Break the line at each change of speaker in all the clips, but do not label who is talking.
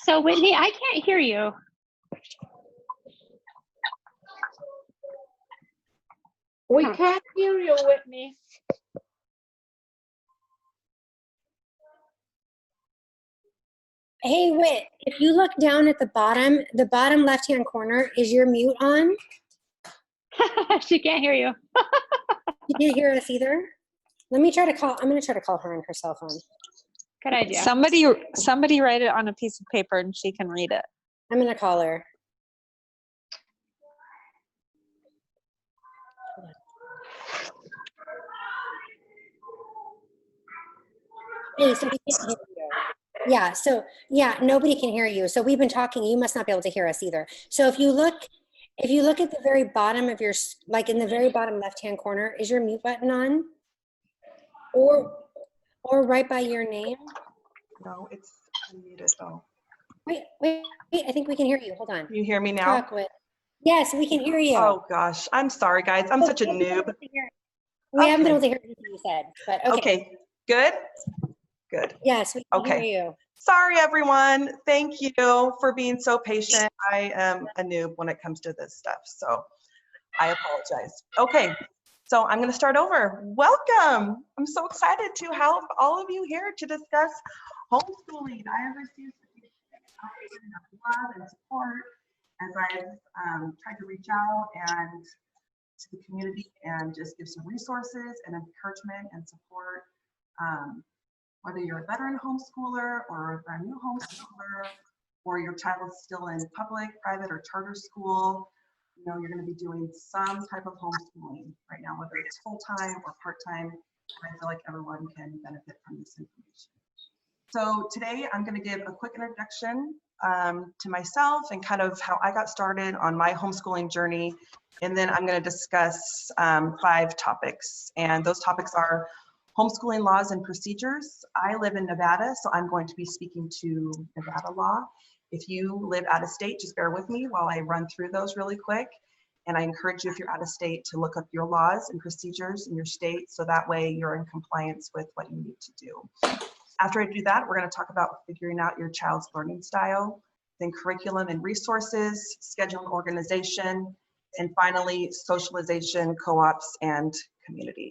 So Whitney, I can't hear you.
We can't hear you, Whitney.
Hey, Whit, if you look down at the bottom left-hand corner, is your mute on?
She can't hear you.
You can't hear us either? Let me try to call, I'm gonna try to call her on her cell phone.
Good idea.
Somebody write it on a piece of paper and she can read it.
I'm gonna call her. Hey, so we can't hear you. Yeah, so yeah, nobody can hear you. So we've been talking, you must not be able to hear us either. So if you look at the very bottom of your, like in the very bottom left-hand corner, is your mute button on? Or right by your name?
No, it's unmuted though.
Wait, I think we can hear you. Hold on.
Can you hear me now?
Talk with. Yes, we can hear you.
Oh gosh, I'm sorry guys. I'm such a noob.
We haven't been able to hear anything you said, but okay.
Okay, good? Good.
Yes, we can
Okay.
hear you.
Sorry everyone. Thank you for being so patient. I am a noob when it comes to this stuff, so I apologize. Okay, so I'm going to start over. Welcome. I'm so excited to have all of you here to discuss homeschooling. I have received love and support as I've tried to reach out and to the community and just give some resources and encouragement and support. Whether you're a veteran homeschooler or a brand new homeschooler, or your child is still in public, private, or charter school, you know you're going to be doing some type of homeschooling right now, whether it's full-time or part-time. And I feel like everyone can benefit from this information. So today I'm going to give a quick introduction to myself and kind of how I got started on my homeschooling journey. And then I'm going to discuss 5 topics. And those topics are homeschooling laws and procedures. I live in Nevada, so I'm going to be speaking to Nevada law. If you live out of state, just bear with me while I run through those really quick. And I encourage you, if you're out of state, to look up your laws and procedures in your state, so that way you're in compliance with what you need to do. After I do that, we're going to talk about figuring out your child's learning style, then curriculum and resources, schedule and organization, and finally, socialization, co-ops, and community.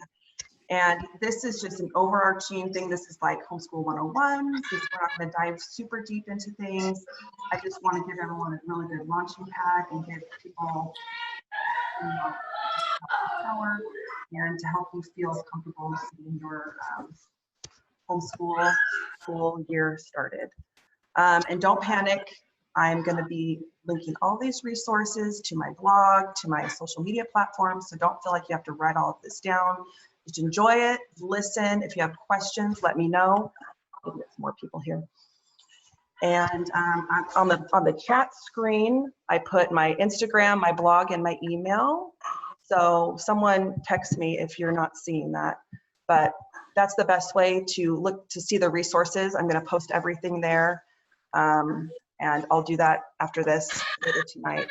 And this is just an overarching thing. This is like Homeschool 101. We're not going to dive super deep into things. I just want to give everyone a really good launching pad and give people, you know, power and to help you feel comfortable getting your homeschool school year started. And don't panic. I'm going to be linking all these resources to my blog, to my social media platforms. So don't feel like you have to write all of this down. Just enjoy it, listen. If you have questions, let me know. I'll get some more people here. And on the chat screen, I put my Instagram, my blog, and my email. So someone text me if you're not seeing that. But that's the best way to look to see the resources. I'm going to post everything there. And I'll do that after this later tonight.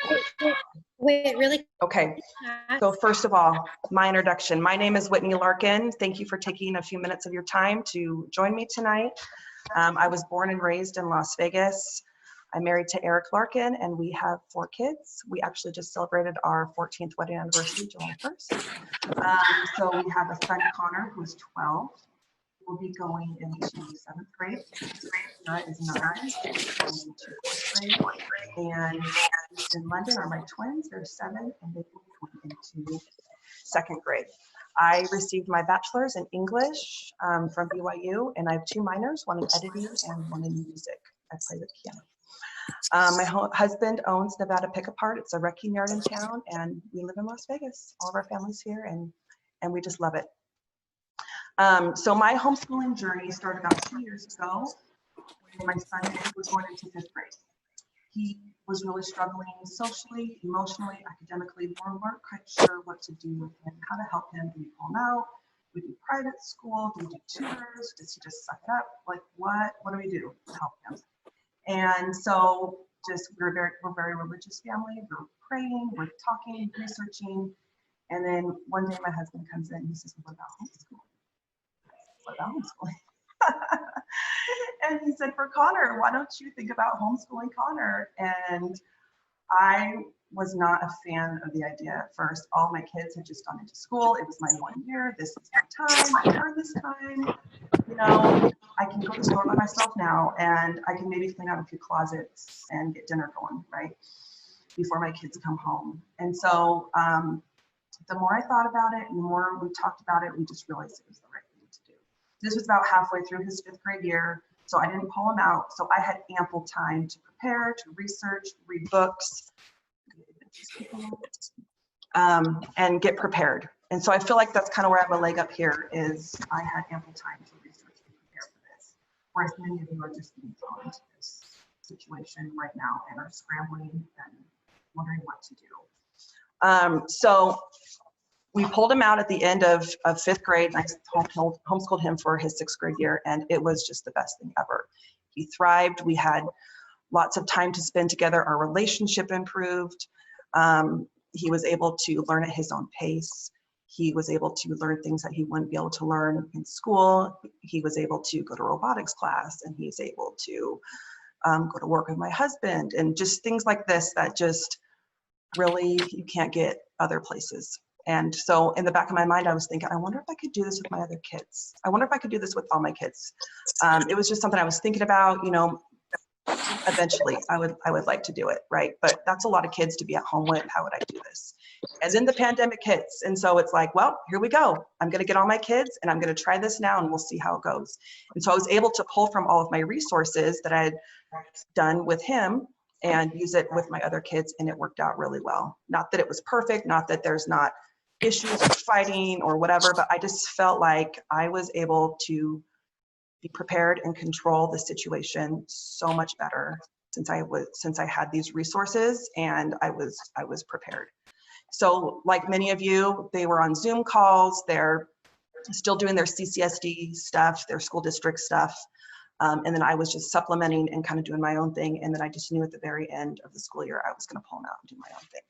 Wait, really?
Okay, so first of all, my introduction. My name is Whitney Larkin. Thank you for taking a few minutes of your time to join me tonight. I was born and raised in Las Vegas. I'm married to Eric Larkin and we have 4 kids. We actually just celebrated our 14th wedding anniversary, July 1st. So we have a son, Connor, who is 12. Will be going into 7th grade. Sarah is 9, going into 4th grade. And in London are my twins. They're 7, and they will be going into 2nd grade. I received my bachelor's in English from BYU, and I have 2 minors, one in editing and one in music. I play the piano. My husband owns Nevada Pick Apart. It's a wrecking yard in town, and we live in Las Vegas. All of our family's here, and we just love it. So my homeschooling journey started about 2 years ago when my son was going into 5th grade. He was really struggling socially, emotionally, academically. We weren't quite sure what to do with him, how to help him. Do we pull him out? Do we do private school? Do we do tutors? Does he just suck it up? Like what do we do to help him? And so just we're a very religious family. We're praying, we're talking, researching. And then one day my husband comes in and he says, what about homeschooling? What about homeschooling? and he said, for Connor, why don't you think about homeschooling Connor? And I was not a fan of the idea at first. All my kids had just gone into school. It was my 1 year. This is my time. I earned this time. You know, I can go to the store by myself now, and I can maybe clean out a few closets and get dinner going, right, before my kids come home. And so the more I thought about it and the more we talked about it, we just realized it was the right thing to do. This was about halfway through his 5th grade year, so I didn't pull him out. So I had ample time to prepare, to research, read books, and get prepared. And so I feel like that's kind of where I have a leg up here, is I had ample time to research and prepare for this. Whereas many of you are just being thrown into this situation right now and are scrambling and wondering what to do. So we pulled him out at the end of 5th grade, and I homeschooled him for his 6th grade year, and it was just the best thing ever. He thrived. We had lots of time to spend together. Our relationship improved. He was able to learn at his own pace. He was able to learn things that he wouldn't be able to learn in school. He was able to go to robotics class, and he's able to go to work with my husband, and just things like this that just really you can't get other places. And so in the back of my mind, I was thinking, I wonder if I could do this with my other kids. I wonder if I could do this with all my kids. It was just something I was thinking about, you know. Eventually I would like to do it, right? But that's a lot of kids to be at home with. How would I do this? And then the pandemic hits, and so it's like, well, here we go. I'm going to get all my kids, and I'm going to try this now, and we'll see how it goes. And so I was able to pull from all of my resources that I had done with him and use it with my other kids, and it worked out really well. Not that it was perfect, not that there's not issues or fighting or whatever, but I just felt like I was able to be prepared and control the situation so much better since I had these resources, and I was prepared. So like many of you, they were on Zoom calls. They're still doing their CCSD stuff, their school district stuff. And then I was just supplementing and kind of doing my own thing. And then I just knew at the very end of the school year, I was going to pull them out and do my own thing.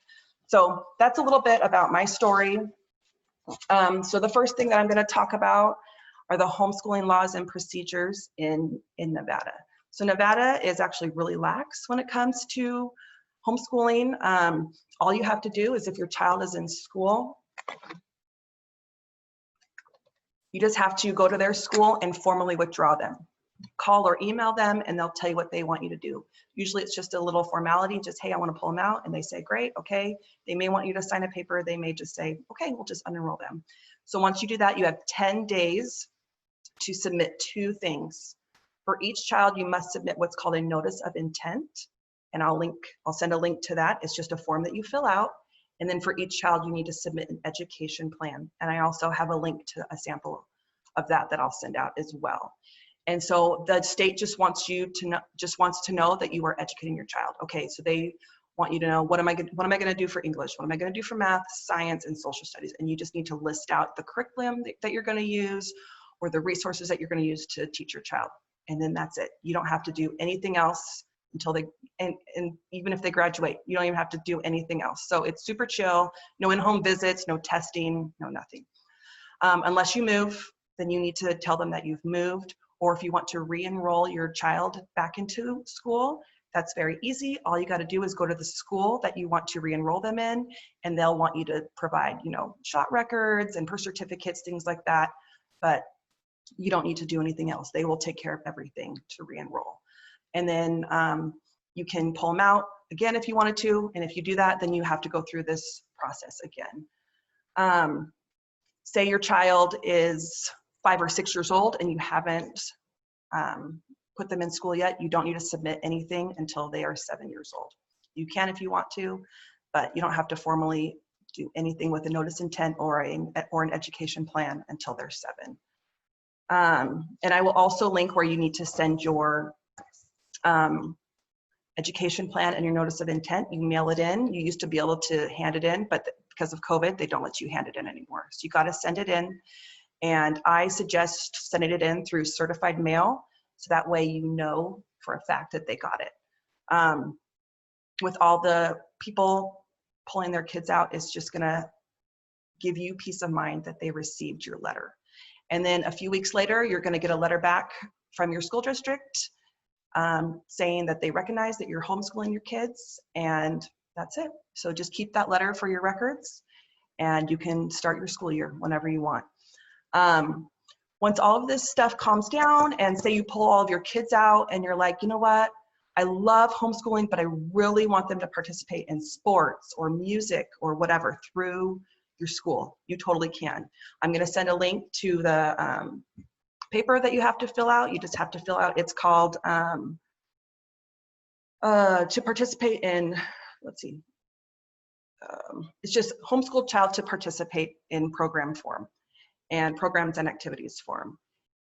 So that's a little bit about my story. So the first thing that I'm going to talk about are the homeschooling laws and procedures in Nevada. So Nevada is actually really lax when it comes to homeschooling. All you have to do is, if your child is in school, you just have to go to their school and formally withdraw them. Call or email them, and they'll tell you what they want you to do. Usually it's just a little formality, just, hey, I want to pull them out. And they say, great, okay. They may want you to sign a paper. They may just say, okay, we'll just unenroll them. So once you do that, you have 10 days to submit 2 things. For each child, you must submit what's called a notice of intent. And I'll send a link to that. It's just a form that you fill out. And then for each child, you need to submit an education plan. And I also have a link to a sample of that I'll send out as well. And so the state just wants to know that you are educating your child. Okay, so they want you to know, what am I going to do for English? What am I going to do for math, science, and social studies? And you just need to list out the curriculum that you're going to use, or the resources that you're going to use to teach your child. And then that's it. You don't have to do anything else until and even if they graduate, you don't even have to do anything else. So it's super chill, no in-home visits, no testing, no nothing. Unless you move, then you need to tell them that you've moved, or if you want to re-enroll your child back into school, that's very easy. All you got to do is go to the school that you want to re-enroll them in, and they'll want you to provide, shot records and birth certificates, things like that. But you don't need to do anything else. They will take care of everything to re-enroll. And then you can pull them out again if you wanted to. And if you do that, then you have to go through this process again. Say your child is 5 or 6 years old and you haven't put them in school yet. You don't need to submit anything until they are 7 years old. You can if you want to, but you don't have to formally do anything with a notice intent or an education plan until they're 7. And I will also link where you need to send your education plan and your notice of intent. You mail it in. You used to be able to hand it in, but because of COVID, they don't let you hand it in anymore. So you got to send it in. And I suggest sending it in through certified mail, so that way you know for a fact that they got it. With all the people pulling their kids out, it's just going to give you peace of mind that they received your letter. And then a few weeks later, you're going to get a letter back from your school district saying that they recognize that you're homeschooling your kids, and that's it. So just keep that letter for your records, and you can start your school year whenever you want. Once all of this stuff calms down, and say you pull all of your kids out and you're like, you know what, I love homeschooling, but I really want them to participate in sports or music or whatever through your school, you totally can. I'm going to send a link to the paper that you have to fill out. You just have to fill out, it's called to participate in, let's see, it's just homeschooled child to participate in program form and programs and activities form.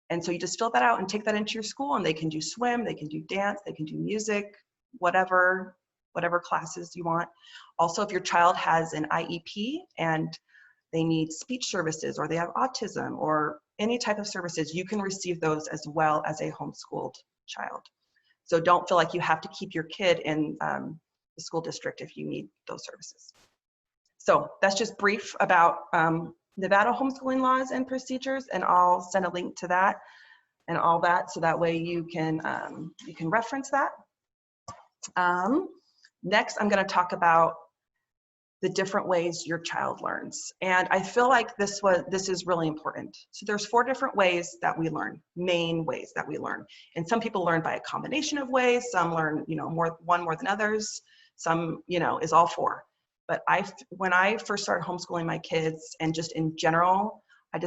And so you just fill that out and take that into your school, and they can do swim, they can do dance, they can do music, whatever classes you want. Also, if your child has an IEP and they need speech services, or they have autism, or any type of services, you can receive those as well as a homeschooled child. So don't feel like you have to keep your kid in the school district if you need those services. So that's just brief about Nevada homeschooling laws and procedures, and I'll send a link to that and all that, so that way you can reference that. Next, I'm going to talk about the different ways your child learns, and I feel like this is really important. So there's 4 different ways that we learn, main ways that we learn, and some people learn by a combination of ways. Some learn, one more than others. Some, is all 4. But when I first started homeschooling my kids, and just in general, I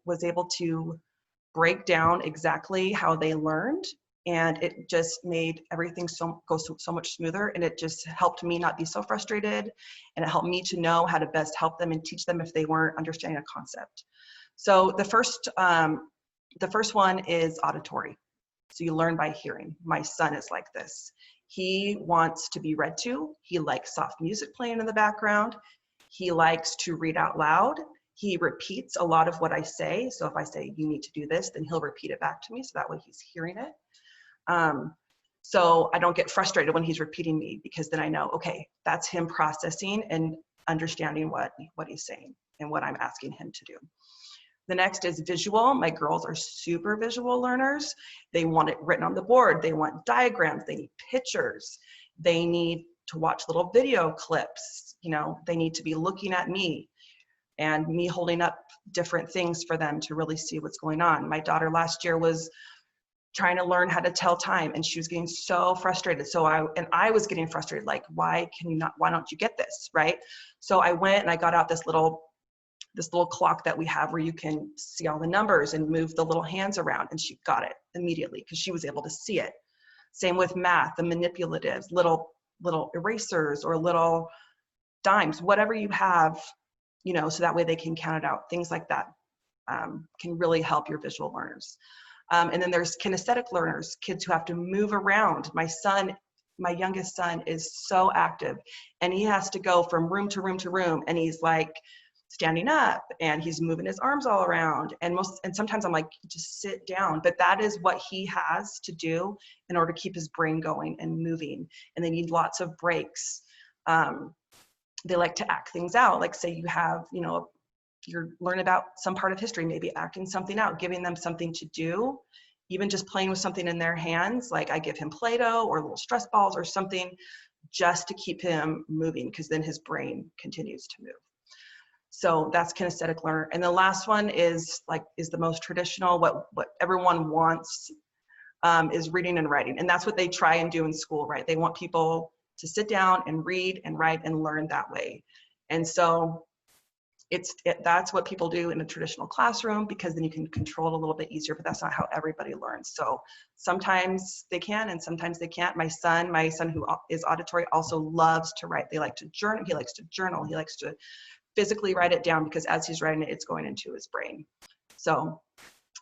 was able to break down exactly how they learned, and it just made everything go so much smoother, and it just helped me not be so frustrated, and it helped me to know how to best help them and teach them if they weren't understanding a concept. So the first one is auditory. So you learn by hearing. My son is like this. He wants to be read to. He likes soft music playing in the background. He likes to read out loud. He repeats a lot of what I say. So if I say, you need to do this, then he'll repeat it back to me. So that way he's hearing it. So I don't get frustrated when he's repeating me, because then I know, okay, that's him processing and understanding what he's saying and what I'm asking him to do. The next is visual. My girls are super visual learners. They want it written on the board. They want diagrams. They need pictures. They need to watch little video clips. They need to be looking at me and me holding up different things for them to really see what's going on. My daughter last year was trying to learn how to tell time, and she was getting so frustrated. So I was getting frustrated, like, why don't you get this, right? So I went and I got out this little clock that we have where you can see all the numbers and move the little hands around, and she got it immediately because she was able to see it. Same with math, the manipulatives, little erasers or little dimes, whatever you have, so that way they can count it out. Things like that can really help your visual learners. And then there's kinesthetic learners, kids who have to move around. My youngest son is so active, and he has to go from room to room to room, and he's like standing up and he's moving his arms all around, and sometimes I'm like, just sit down. But that is what he has to do in order to keep his brain going and moving, and they need lots of breaks. They like to act things out, like say you have, you're learning about some part of history, maybe acting something out, giving them something to do, even just playing with something in their hands. Like I give him Play-Doh or little stress balls or something just to keep him moving, because then his brain continues to move. So that's kinesthetic learner. And the last one is the most traditional, what everyone wants, is reading and writing. And that's what they try and do in school, right? They want people to sit down and read and write and learn that way. And so that's what people do in a traditional classroom, because then you can control it a little bit easier, but that's not how everybody learns. So sometimes they can and sometimes they can't. My son who is auditory also loves to write. They like to journal. He likes to journal. He likes to physically write it down, because as he's writing it, it's going into his brain. So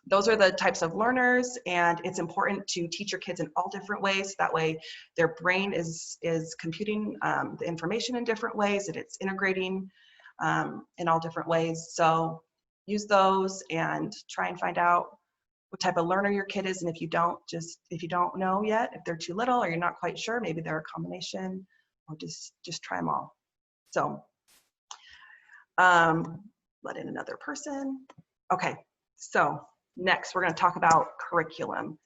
those are the types of learners, and it's important to teach your kids in all different ways. That way their brain is computing the information in different ways, and it's integrating in all different ways. So use those and try and find out what type of learner your kid is. And if you don't know yet, if they're too little or you're not quite sure, maybe they're a combination, or just try them all. So let in another person. Okay, so Next, we're going to talk about curriculum.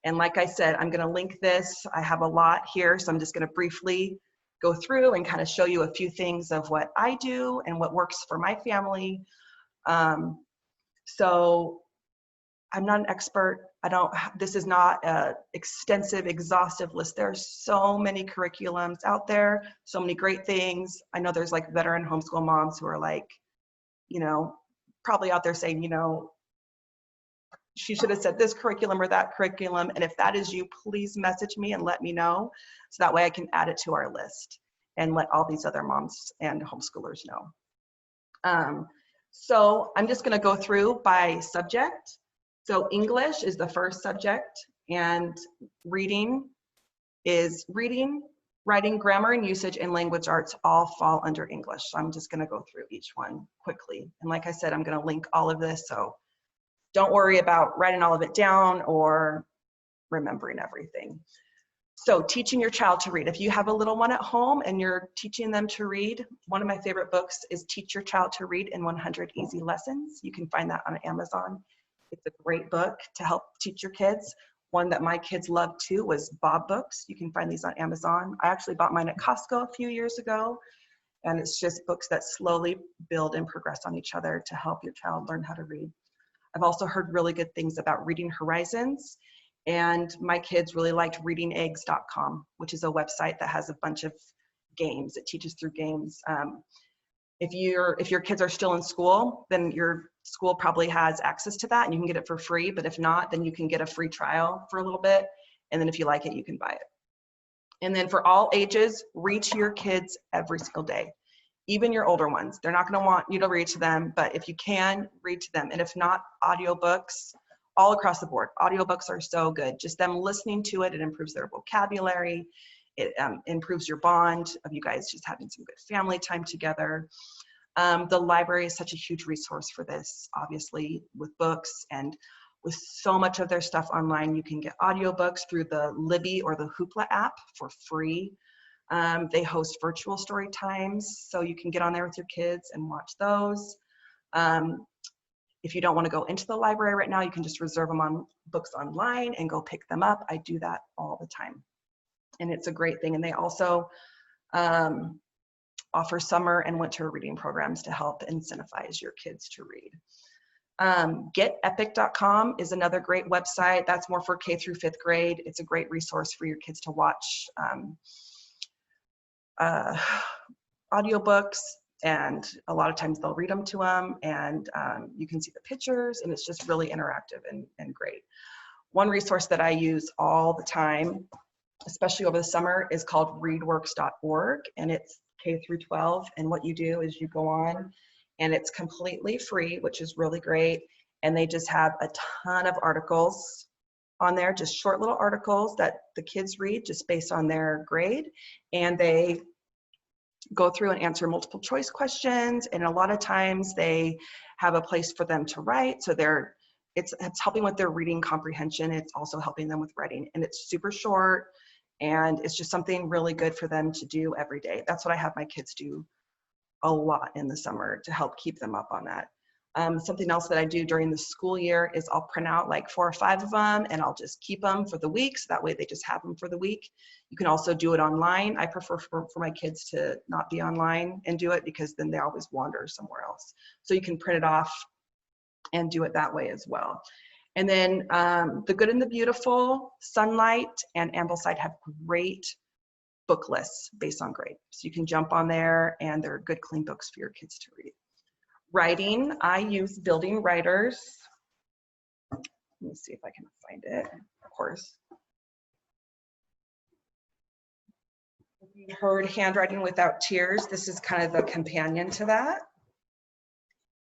And like I said, I'm going to link this. I have a lot here, so I'm just going to briefly go through and kind of show you a few things of what I do and what works for my family. So I'm not an expert. This is not an extensive, exhaustive list. There are so many curriculums out there, so many great things. I know there's like veteran homeschool moms who are like, you know, probably out there saying, you know, she should have said this curriculum or that curriculum. And if that is you, please message me and let me know. So that way I can add it to our list and let all these other moms and homeschoolers know. So I'm just gonna go through by subject. So English is the first subject, and reading, writing, grammar and usage, and language arts all fall under English. So I'm just gonna go through each one quickly. And like I said, I'm gonna link all of this, so don't worry about writing all of it down or remembering everything. So teaching your child to read. If you have a little one at home and you're teaching them to read, one of my favorite books is Teach Your Child to Read in 100 Easy Lessons. You can find that on Amazon. It's a great book to help teach your kids. One that my kids loved too was Bob Books. You can find these on Amazon. I actually bought mine at Costco a few years ago, and it's just books that slowly build and progress on each other to help your child learn how to read. I've also heard really good things about Reading Horizons, and my kids really liked readingeggs.com, which is a website that has a bunch of games. It teaches through games. If your kids are still in school, then your school probably has access to that and you can get it for free. But if not, then you can get a free trial for a little bit. And then if you like it, you can buy it. And then for all ages, read to your kids every single day. Even your older ones. They're not going to want you to read to them, but if you can, read to them. And if not, audiobooks, all across the board. Audiobooks are so good. Just them listening to it, it improves their vocabulary. It improves your bond of you guys just having some good family time together. The library is such a huge resource for this, obviously, with books, and with so much of their stuff online. You can get audiobooks through the Libby or the Hoopla app for free. They host virtual story times, so you can get on there with your kids and watch those. If you don't want to go into the library right now, you can just reserve them on books online and go pick them up. I do that all the time. And it's a great thing. And they also offer summer and winter reading programs to help incentivize your kids to read. GetEpic.com is another great website. That's more for K through 5th grade. It's a great resource for your kids to watch audiobooks, and a lot of times they'll read them to them, and you can see the pictures, and it's just really interactive and great. One resource that I use all the time, especially over the summer, is called readworks.org, and it's K through 12. And what you do is you go on, and it's completely free, which is really great. And they just have a ton of articles on there, just short little articles that the kids read just based on their grade. And they go through and answer multiple choice questions. And a lot of times they have a place for them to write. So it's helping with their reading comprehension. It's also helping them with writing. And it's super short. And it's just something really good for them to do every day. That's what I have my kids do a lot in the summer to help keep them up on that. Something else that I do during the school year is I'll print out like 4 or 5 of them, and I'll just keep them for the week. So that way they just have them for the week. You can also do it online. I prefer for my kids to not be online and do it, because then they always wander somewhere else. So you can print it off and do it that way as well. And then The Good and the Beautiful, Sunlight, and Ambleside have great book lists based on grade. So you can jump on there, and they're good, clean books for your kids to read. Writing, I use Building Writers. Let me see if I can find it, of course. If you heard Handwriting Without Tears, this is kind of the companion to that.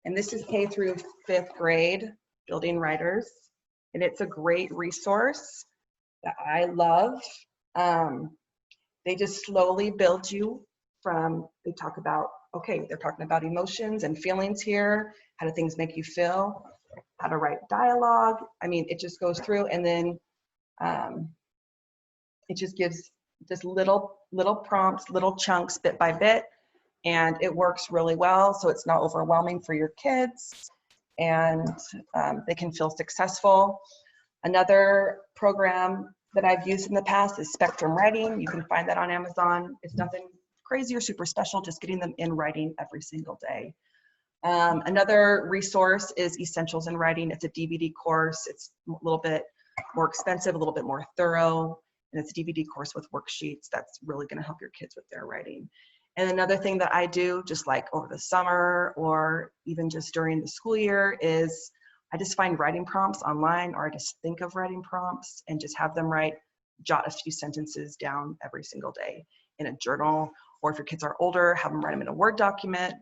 And this is K through 5th grade, Building Writers. And it's a great resource that I love. They just slowly build you from, they talk about, okay, they're talking about emotions and feelings here. How do things make you feel? How to write dialogue. I mean, it just goes through, and then it just gives just little prompts, little chunks, bit by bit, and it works really well. So it's not overwhelming for your kids. and they can feel successful. Another program that I've used in the past is Spectrum Writing. You can find that on Amazon. It's nothing crazy or super special, just getting them in writing every single day. Another resource is Essentials in Writing. It's a DVD course. It's a little bit more expensive, a little bit more thorough, and it's a DVD course with worksheets that's really going to help your kids with their writing. And another thing that I do, just like over the summer or even just during the school year, is I just find writing prompts online, or I just think of writing prompts and just have them jot a few sentences down every single day in a journal, or if your kids are older, have them write them in a Word document.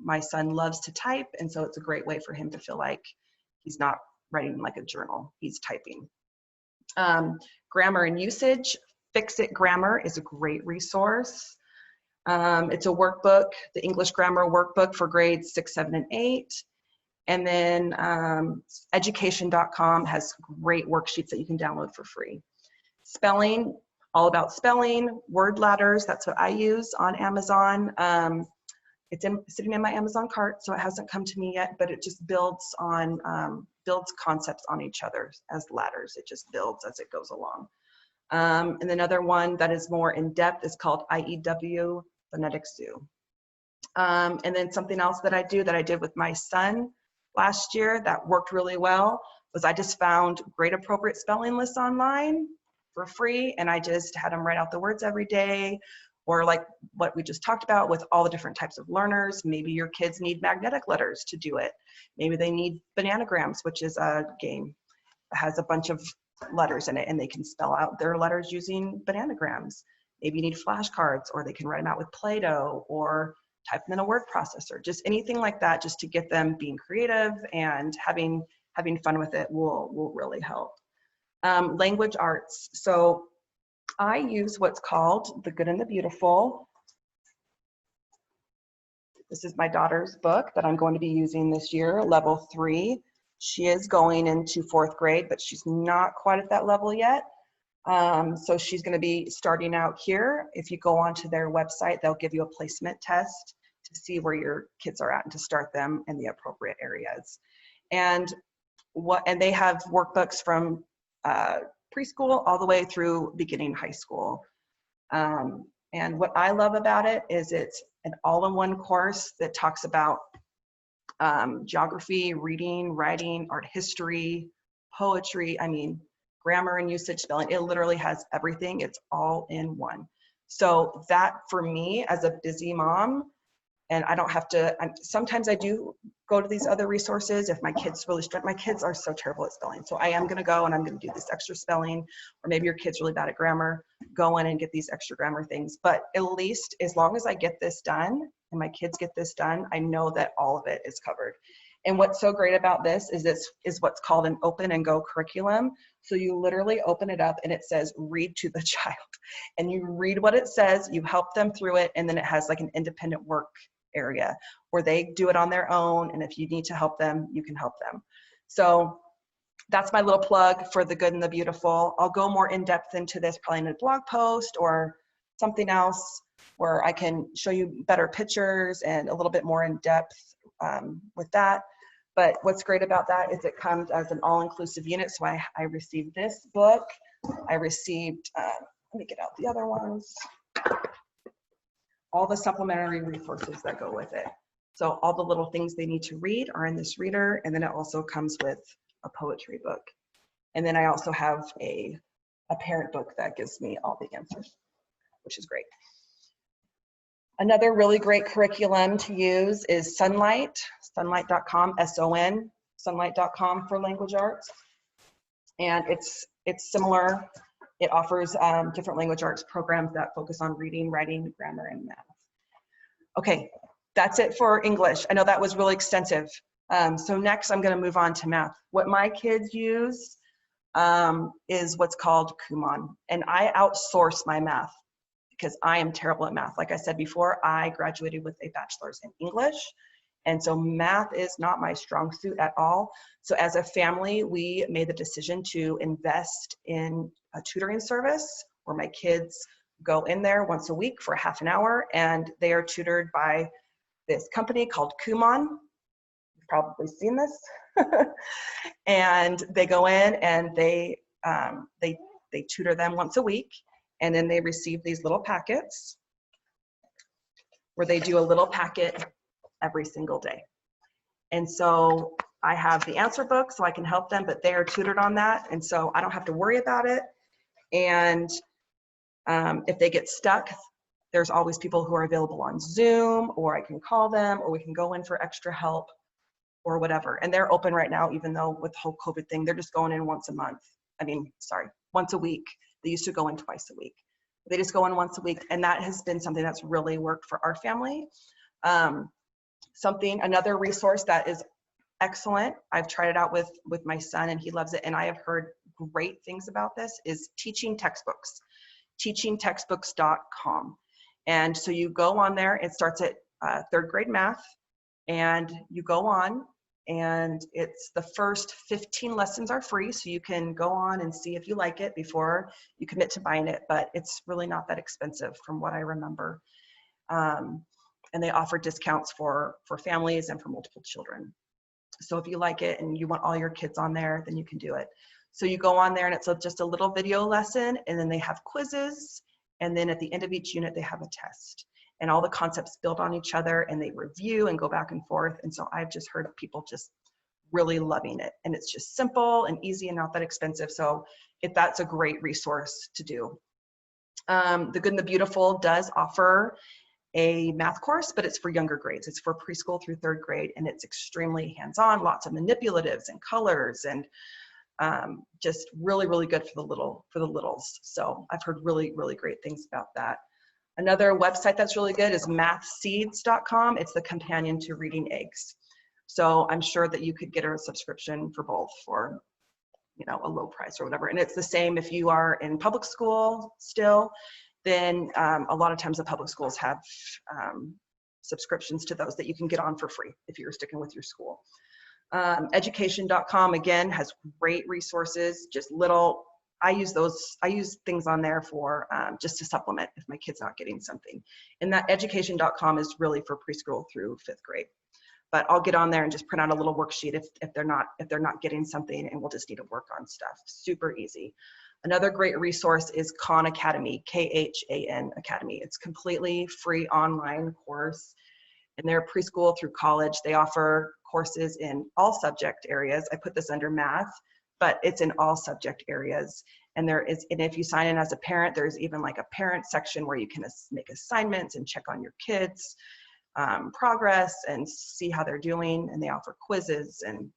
My son loves to type, and so it's a great way for him to feel like he's not writing like a journal, he's typing. Grammar and usage. Fix It Grammar is a great resource. It's a workbook, the English Grammar Workbook for grades 6, 7, and 8. And then education.com has great worksheets that you can download for free. Spelling, all about spelling, word ladders, that's what I use on Amazon. It's sitting in my Amazon cart, so it hasn't come to me yet, but it just builds concepts on each other as ladders. It just builds as it goes along. And another one that is more in depth is called IEW Phonetic Zoo. And then something else that I did with my son last year that worked really well was I just found grade appropriate spelling lists online for free, and I just had them write out the words every day, or like what we just talked about with all the different types of learners. Maybe your kids need magnetic letters to do it. Maybe they need bananagrams, which is a game that has a bunch of letters in it, and they can spell out their letters using bananagrams. Maybe you need flashcards, or they can write them out with Play-Doh, or type them in a word processor. Just anything like that, just to get them being creative and having fun with it will really help. Language arts. So I use what's called The Good and the Beautiful. This is my daughter's book that I'm going to be using this year, level 3. She is going into 4th grade, but she's not quite at that level yet. So she's going to be starting out here. If you go onto their website, they'll give you a placement test to see where your kids are at and to start them in the appropriate areas. And they have workbooks from preschool all the way through beginning high school. And what I love about it is it's an all-in-one course that talks about geography, reading, writing, art history, poetry, grammar and usage, spelling. It literally has everything. It's all in one. So that, for me as a busy mom, and I don't have to, sometimes I do go to these other resources if my kids really struggle. My kids are so terrible at spelling. So I am going to go and I'm going to do this extra spelling, or maybe your kid's really bad at grammar, go in and get these extra grammar things. But at least as long as I get this done and my kids get this done, I know that all of it is covered. And what's so great about this is what's called an open and go curriculum. So you literally open it up and it says, read to the child. And you read what it says, you help them through it, and then it has like an independent work area where they do it on their own. And if you need to help them, you can help them. So that's my little plug for The Good and the Beautiful. I'll go more in depth into this probably in a blog post or something else where I can show you better pictures and a little bit more in depth with that. But what's great about that is it comes as an all-inclusive unit. So I received this book. I received, let me get out the other ones. All the supplementary resources that go with it. So all the little things they need to read are in this reader, and then it also comes with a poetry book. And then I also have a parent book that gives me all the answers, which is great. Another really great curriculum to use is Sunlight, sunlight.com, S-O-N, sunlight.com for language arts. And it's similar. It offers different language arts programs that focus on reading, writing, grammar, and math. Okay, that's it for English. I know that was really extensive. So next I'm going to move on to math. What my kids use is what's called Kumon. And I outsource my math because I am terrible at math. Like I said before, I graduated with a bachelor's in English. And so math is not my strong suit at all. So as a family, we made the decision to invest in a tutoring service where my kids go in there once a week for half an hour, and they are tutored by this company called Kumon. probably seen this. And they go in and they tutor them once a week, and then they receive these little packets where they do a little packet every single day. And so I have the answer book so I can help them, but they are tutored on that. And so I don't have to worry about it. And if they get stuck, there's always people who are available on Zoom, or I can call them, or we can go in for extra help or whatever. And they're open right now, even though with the whole COVID thing, they're just going in once a week. They used to go in twice a week. They just go in once a week. And that has been something that's really worked for our family. Another resource that is excellent, I've tried it out with my son and he loves it, and I have heard great things about this, is teaching textbooks, teachingtextbooks.com. And so you go on there, it starts at 3rd grade math, and you go on, and it's the first 15 lessons are free, so you can go on and see if you like it before you commit to buying it, but it's really not that expensive from what I remember. And they offer discounts for families and for multiple children. So if you like it and you want all your kids on there, then you can do it. So you go on there and it's just a little video lesson, and then they have quizzes, and then at the end of each unit they have a test, and all the concepts build on each other, and they review and go back and forth. And so I've just heard people just really loving it, and it's just simple and easy and not that expensive. So that's a great resource to do. The Good and the Beautiful does offer a math course, but it's for younger grades. It's for preschool through 3rd grade, and it's extremely hands-on, lots of manipulatives and colors, and just really, really good for the littles. So I've heard really, really great things about that. Another website that's really good is mathseeds.com. It's the companion to Reading Eggs. So I'm sure that you could get a subscription for both for, a low price or whatever. And it's the same if you are in public school still, then a lot of times the public schools have subscriptions to those that you can get on for free if you're sticking with your school. Education.com, again, has great resources, I use things on there for just to supplement if my kid's not getting something. And that education.com is really for preschool through 5th grade. But I'll get on there and just print out a little worksheet if they're not getting something, and we'll just need to work on stuff. Super easy. Another great resource is Khan Academy, Khan Academy. It's completely free online course, and they're preschool through college. They offer courses in all subject areas. I put this under math, but it's in all subject areas. And if you sign in as a parent, there's even like a parent section where you can make assignments and check on your kids' progress and see how they're doing. And they offer quizzes, and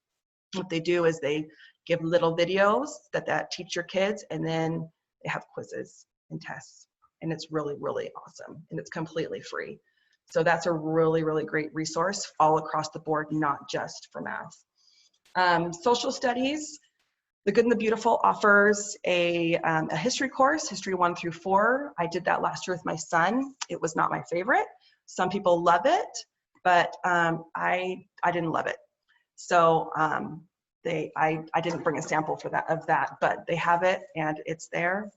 what they do is they give little videos that teach your kids, and then they have quizzes and tests, and it's really, really awesome, and it's completely free. So that's a really, really great resource all across the board, not just for math. Social studies, The Good and the Beautiful offers a history course, History 1 through 4. I did that last year with my son. It was not my favorite. Some people love it, but I didn't love it. So I didn't bring a sample of that, but they have it and it's there.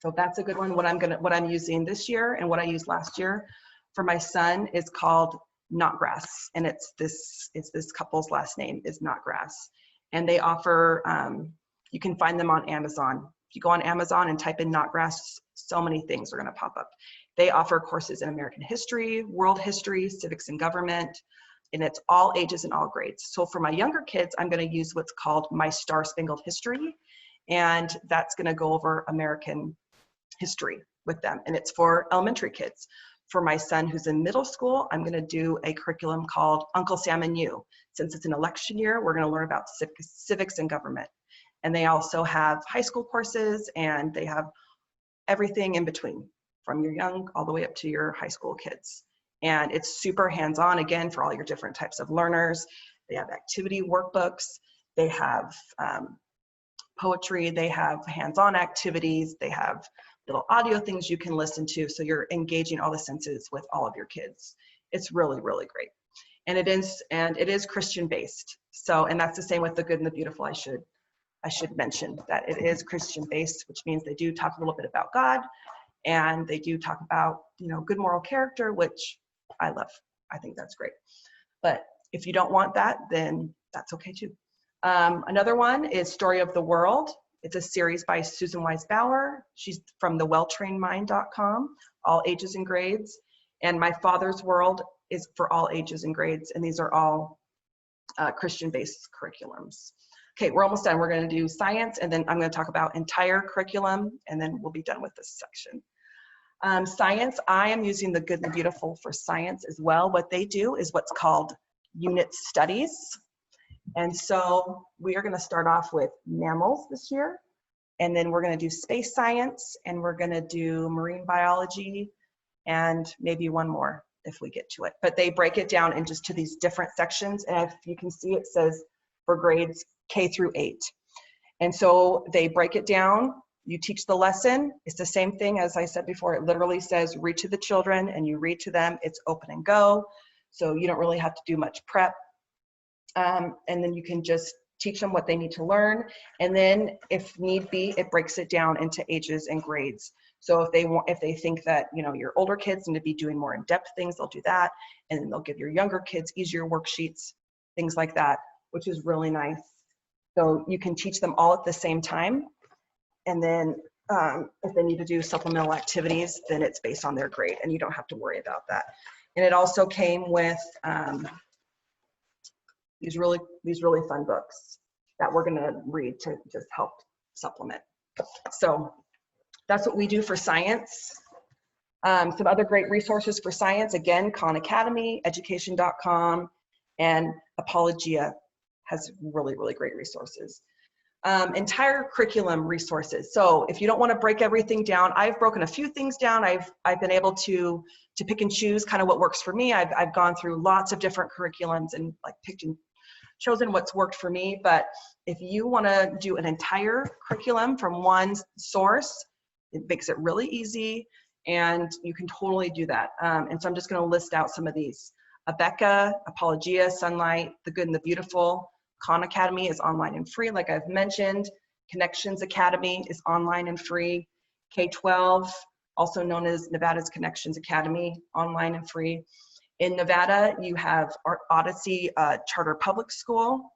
So that's a good one. What I'm using this year and what I used last year for my son is called Knotgrass, and it's this couple's last name is Knotgrass, and they offer you can find them on Amazon. If you go on Amazon and type in Knotgrass, so many things are going to pop up. They offer courses in American history, world history, civics and government, and it's all ages and all grades. So for my younger kids, I'm going to use what's called My Star-Spangled History, and that's going to go over American history with them, and it's for elementary kids. For my son who's in middle school, I'm going to do a curriculum called Uncle Sam and You. Since it's an election year, we're going to learn about civics and government. And they also have high school courses, and they have everything in between, from your young all the way up to your high school kids. And it's super hands-on, again, for all your different types of learners. They have activity workbooks, they have poetry, they have hands-on activities, they have little audio things you can listen to, so you're engaging all the senses with all of your kids. It's really, really great. And it is Christian-based. So, and that's the same with The Good and the Beautiful. I should mention that it is Christian-based, which means they do talk a little bit about God, and they do talk about, good moral character, which I love. I think that's great. But If you don't want that, then that's okay too. Another one is Story of the World. It's a series by Susan Wise Bauer. She's from thewelltrainedmind.com, all ages and grades. And My Father's World is for all ages and grades. And these are all Christian-based curriculums. Okay, we're almost done. We're going to do science, and then I'm going to talk about entire curriculum, and then we'll be done with this section. Science, I am using the Good and the Beautiful for science as well. What they do is what's called unit studies. And so we are going to start off with mammals this year, and then we're going to do space science, and we're going to do marine biology, and maybe one more if we get to it. But they break it down into to these different sections, and if you can see, it says for grades K through 8. And so they break it down. You teach the lesson. It's the same thing as I said before. It literally says read to the children, and you read to them. It's open and go. So you don't really have to do much prep. And then you can just teach them what they need to learn. And then if need be, it breaks it down into ages and grades. So if they think that, you know, your older kids need to be doing more in-depth things, they'll do that. And then they'll give your younger kids easier worksheets, things like that, which is really nice. So you can teach them all at the same time. And then if they need to do supplemental activities, then it's based on their grade, and you don't have to worry about that. And it also came with these really fun books that we're going to read to just help supplement. So that's what we do for science. Some other great resources for science, again, Khan Academy, education.com, and Apologia has really, really great resources. Entire curriculum resources. So if you don't want to break everything down, I've broken a few things down. I've been able to pick and choose kind of what works for me. I've gone through lots of different curriculums and like picked and chosen what's worked for me. But if you want to do an entire curriculum from one source, it makes it really easy, and you can totally do that. And so I'm just going to list out some of these. Abeka, Apologia, Sunlight, The Good and the Beautiful. Khan Academy is online and free, like I've mentioned. Connections Academy is online and free. K-12, also known as Nevada's Connections Academy, online and free. In Nevada, you have Odyssey Charter Public School,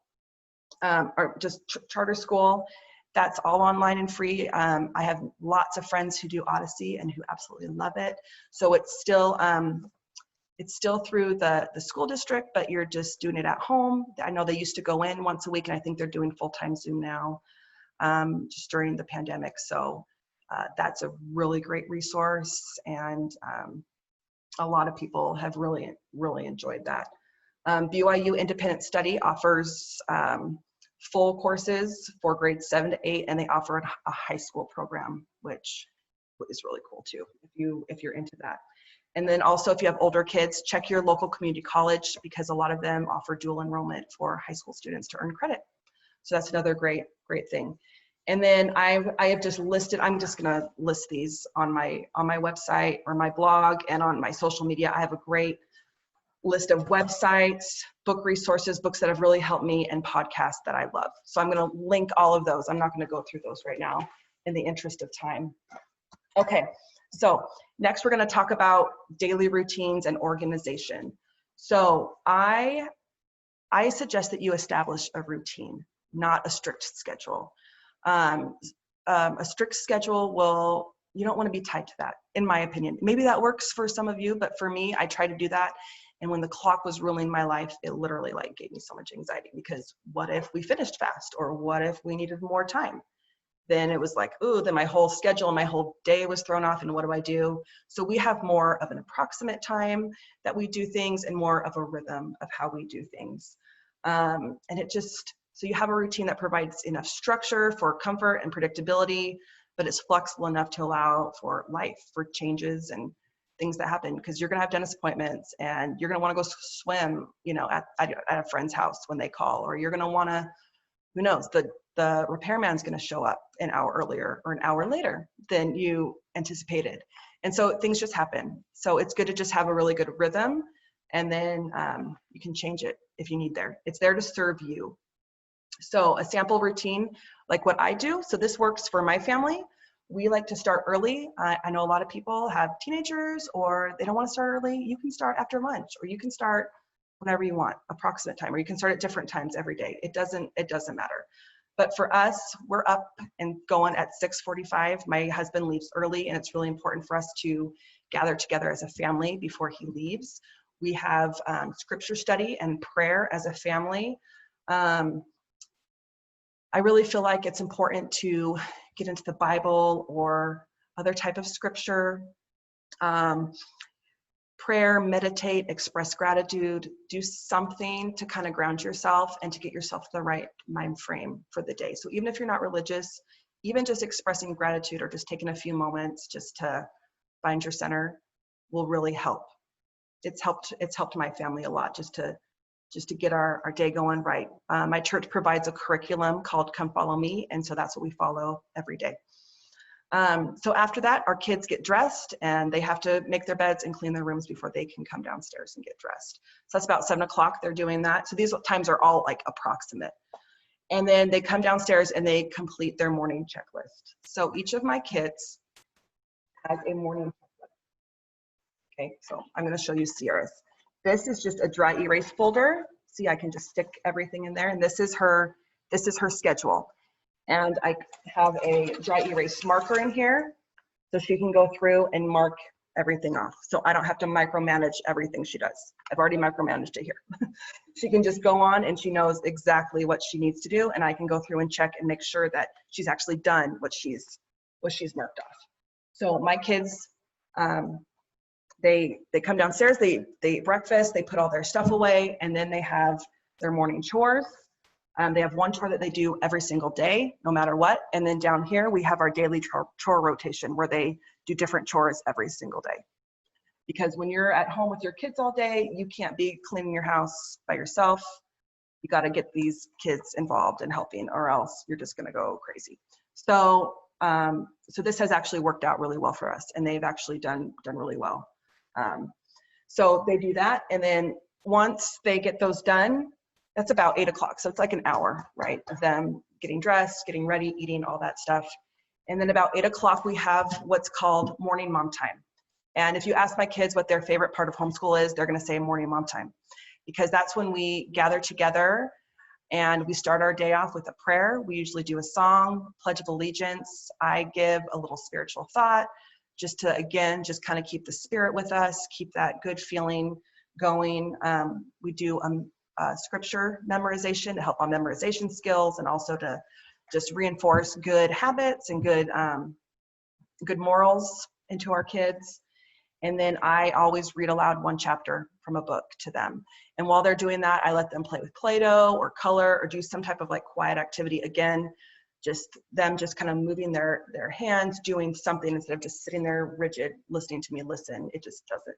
or just charter school. That's all online and free. I have lots of friends who do Odyssey and who absolutely love it. So it's still through the school district, but you're just doing it at home. I know they used to go in once a week, and I think they're doing full-time Zoom now, just during the pandemic. So that's a really great resource, and a lot of people have really, really enjoyed that. BYU Independent Study offers full courses for grades 7 to 8, and they offer a high school program, which is really cool too, if you're into that. And then also, if you have older kids, check your local community college, because a lot of them offer dual enrollment for high school students to earn credit. So that's another great thing. And then I have just listed, I'm just gonna list these on my website or my blog and on my social media. I have a great list of websites, book resources, books that have really helped me, and podcasts that I love. So I'm gonna link all of those. I'm not gonna go through those right now in the interest of time. Okay, so next we're gonna talk about daily routines and organization. So I suggest that you establish a routine, not a strict schedule. A strict schedule you don't want to be tied to that, in my opinion. Maybe that works for some of you, but for me, I try to do that. And when the clock was ruling my life, it literally like gave me so much anxiety, because what if we finished fast, or what if we needed more time? Then it was like, ooh, then my whole schedule, my whole day was thrown off, and what do I do? So we have more of an approximate time that we do things, and more of a rhythm of how we do things. And so you have a routine that provides enough structure for comfort and predictability, but it's flexible enough to allow for life, for changes and things that happen, because you're gonna have dentist appointments, and you're gonna wanna go swim, you know, at a friend's house when they call, or you're gonna wanna, who knows, the repairman's gonna show up an hour earlier or an hour later than you anticipated. And so things just happen. So it's good to just have a really good rhythm, and then you can change it if you need there. It's there to serve you. So a sample routine, like what I do, so this works for my family. We like to start early. I know a lot of people have teenagers, or they don't want to start early. You can start after lunch, or you can start whenever you want, approximate time, or you can start at different times every day. It doesn't matter. But for us, we're up and going at 6:45. My husband leaves early, and it's really important for us to gather together as a family before he leaves. We have scripture study and prayer as a family. I really feel like it's important to get into the Bible or other type of scripture. Prayer, meditate, express gratitude, do something to kind of ground yourself and to get yourself to the right mind frame for the day. So even if you're not religious, even just expressing gratitude or just taking a few moments just to find your center will really help. It's helped my family a lot just to get our day going right. My church provides a curriculum called Come Follow Me, and so that's what we follow every day. So after that, our kids get dressed and they have to make their beds and clean their rooms before they can come downstairs and get dressed. So that's about 7 o'clock they're doing that. So these times are all like approximate. And then they come downstairs and they complete their morning checklist. So each of my kids has a morning checklist. Okay, so I'm gonna show you Sierra's. This is just a dry erase folder. See, I can just stick everything in there, and this is her schedule. And I have a dry erase marker in here, so she can go through and mark everything off. So I don't have to micromanage everything she does. I've already micromanaged it here. She can just go on and she knows exactly what she needs to do, and I can go through and check and make sure that she's actually done what she's marked off. So my kids, they come downstairs, they eat breakfast, they put all their stuff away, and then they have their morning chores. They have one chore that they do every single day, no matter what. And then down here, we have our daily chore rotation where they do different chores every single day. Because when you're at home with your kids all day, you can't be cleaning your house by yourself. You got to get these kids involved and helping, or else you're just going to go crazy. So, so this has actually worked out really well for us, and they've actually done really well. So they do that, and then once they get those done, that's about 8 o'clock. So it's like an hour, right, of them getting dressed, getting ready, eating, all that stuff. And then about 8 o'clock, we have what's called morning mom time. And if you ask my kids what their favorite part of homeschool is, they're gonna say morning mom time, because that's when we gather together and we start our day off with a prayer. We usually do a song, Pledge of Allegiance. I give a little spiritual thought just to, again, just kind of keep the spirit with us, keep that good feeling going. We do scripture memorization to help on memorization skills, and also to just reinforce good habits and good morals into our kids. And then I always read aloud one chapter from a book to them. And while they're doing that, I let them play with Play-Doh or color or do some type of like quiet activity. Again, just them just kind of moving their hands, doing something instead of just sitting there rigid, listening to me listen. It just doesn't,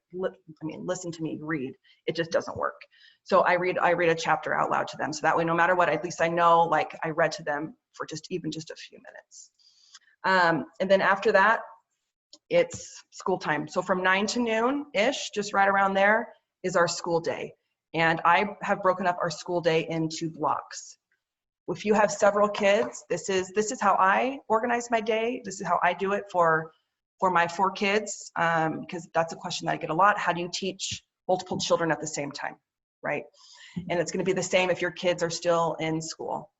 listen to me read. It just doesn't work. So I read a chapter out loud to them. So that way, no matter what, at least I know, like, I read to them for even just a few minutes. And then after that, it's school time. So from 9 to noon-ish, just right around there, is our school day. And I have broken up our school day into blocks. If you have several kids, this is how I organize my day. This is how I do it for my 4 kids, because that's a question that I get a lot. How do you teach multiple children at the same time, right? And it's going to be the same if your kids are still in school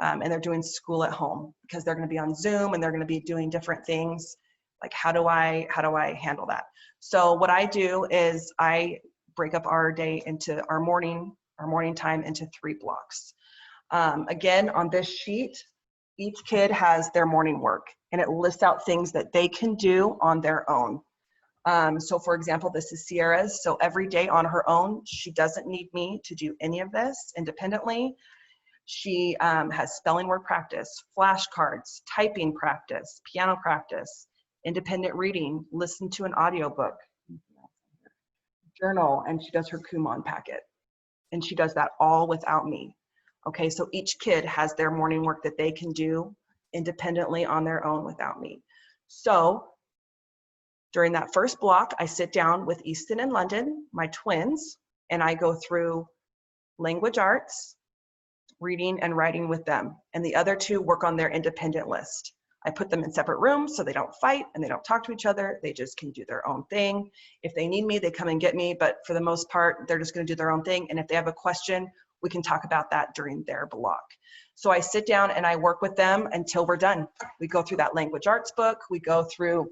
and they're doing school at home, because they're going to be on Zoom and they're going to be doing different things. Like, how do I handle that? So what I do is I break up our day into our morning time into 3 blocks. Again, on this sheet, each kid has their morning work, and it lists out things that they can do on their own. So for example, this is Sierra's. So every day on her own, she doesn't need me to do any of this independently. She has spelling word practice, flashcards, typing practice, piano practice, independent reading, listen to an audiobook, journal, and she does her Kumon packet. And she does that all without me. Okay, so each kid has their morning work that they can do independently on their own without me. So during that first block, I sit down with Easton and London, my twins, and I go through language arts, reading and writing with them. And the other 2 work on their independent list. I put them in separate rooms so they don't fight and they don't talk to each other. They just can do their own thing. If they need me, they come and get me, but for the most part, they're just going to do their own thing. And if they have a question, we can talk about that during their block. So I sit down and I work with them until we're done. We go through that language arts book, we go through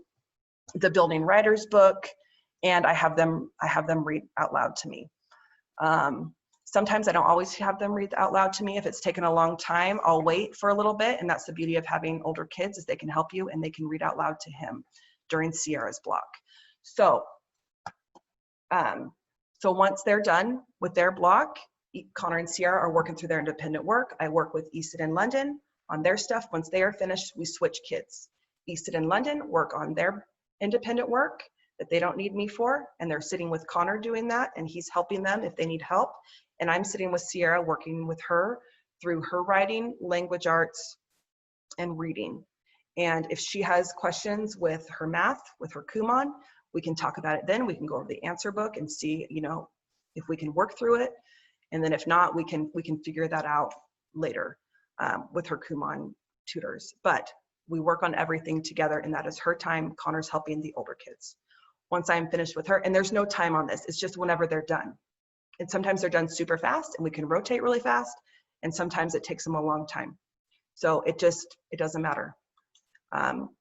the building writers book, and I have them read out loud to me. Sometimes I don't always have them read out loud to me. If it's taken a long time, I'll wait for a little bit, and that's the beauty of having older kids, is they can help you and they can read out loud to him during Sierra's block. So once they're done with their block, Connor and Sierra are working through their independent work. I work with Easton and London on their stuff. Once they are finished, we switch kids. Easton and London work on their independent work that they don't need me for, and they're sitting with Connor doing that, and he's helping them if they need help. And I'm sitting with Sierra working with her through her writing, language arts, and reading. And if she has questions with her math, with her Kumon, we can talk about it then. We can go over the answer book and see, if we can work through it. And then if not, we can figure that out later with her Kumon tutors. But we work on everything together, and that is her time. Connor's helping the older kids. Once I'm finished with her, and there's no time on this, it's just whenever they're done. And sometimes they're done super fast and we can rotate really fast, and sometimes it takes them a long time. So it doesn't matter.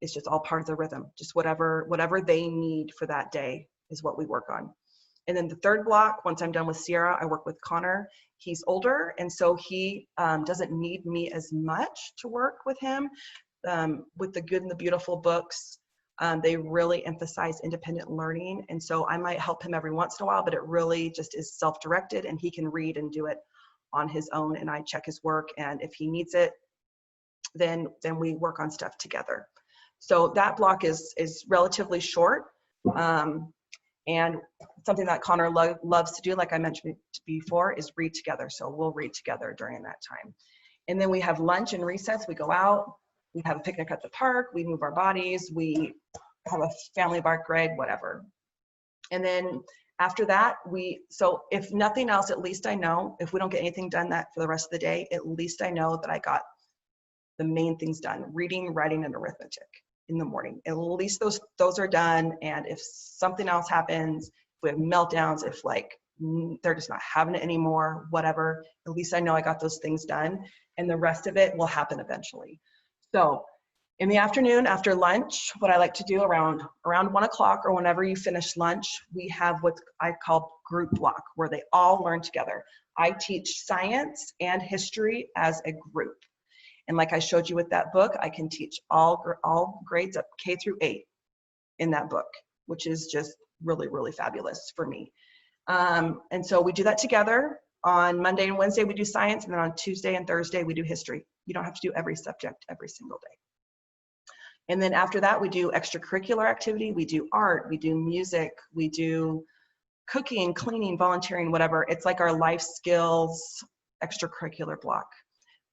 It's just all part of the rhythm. Just whatever they need for that day is what we work on. And then the third block, once I'm done with Sierra, I work with Connor. He's older, and so he doesn't need me as much to work with him. With the Good and the Beautiful books, they really emphasize independent learning. And so I might help him every once in a while, but it really just is self-directed, and he can read and do it on his own, and I check his work. And if he needs it, then we work on stuff together. So that block is relatively short. And something that Connor loves to do, like I mentioned before, is read together. So we'll read together during that time. And then we have lunch and recess. We go out, we have a picnic at the park, we move our bodies, we have a family bark ride, whatever. And then after that, so if nothing else, at least I know, if we don't get anything done that for the rest of the day, at least I know that I got the main things done: reading, writing, and arithmetic in the morning. At least those are done. And if something else happens, if we have meltdowns, if they're just not having it anymore, whatever, at least I know I got those things done, and the rest of it will happen eventually. So in the afternoon, after lunch, what I like to do around 1 o'clock or whenever you finish lunch, we have what I call group block, where they all learn together. I teach science and history as a group. And like I showed you with that book, I can teach all grades up K through 8 in that book, which is just really, really fabulous for me. And so we do that together. On Monday and Wednesday, we do science, and then on Tuesday and Thursday, we do history. You don't have to do every subject every single day. And then after that, we do extracurricular activity. We do art, we do music, we do cooking, cleaning, volunteering, whatever. It's like our life skills extracurricular block,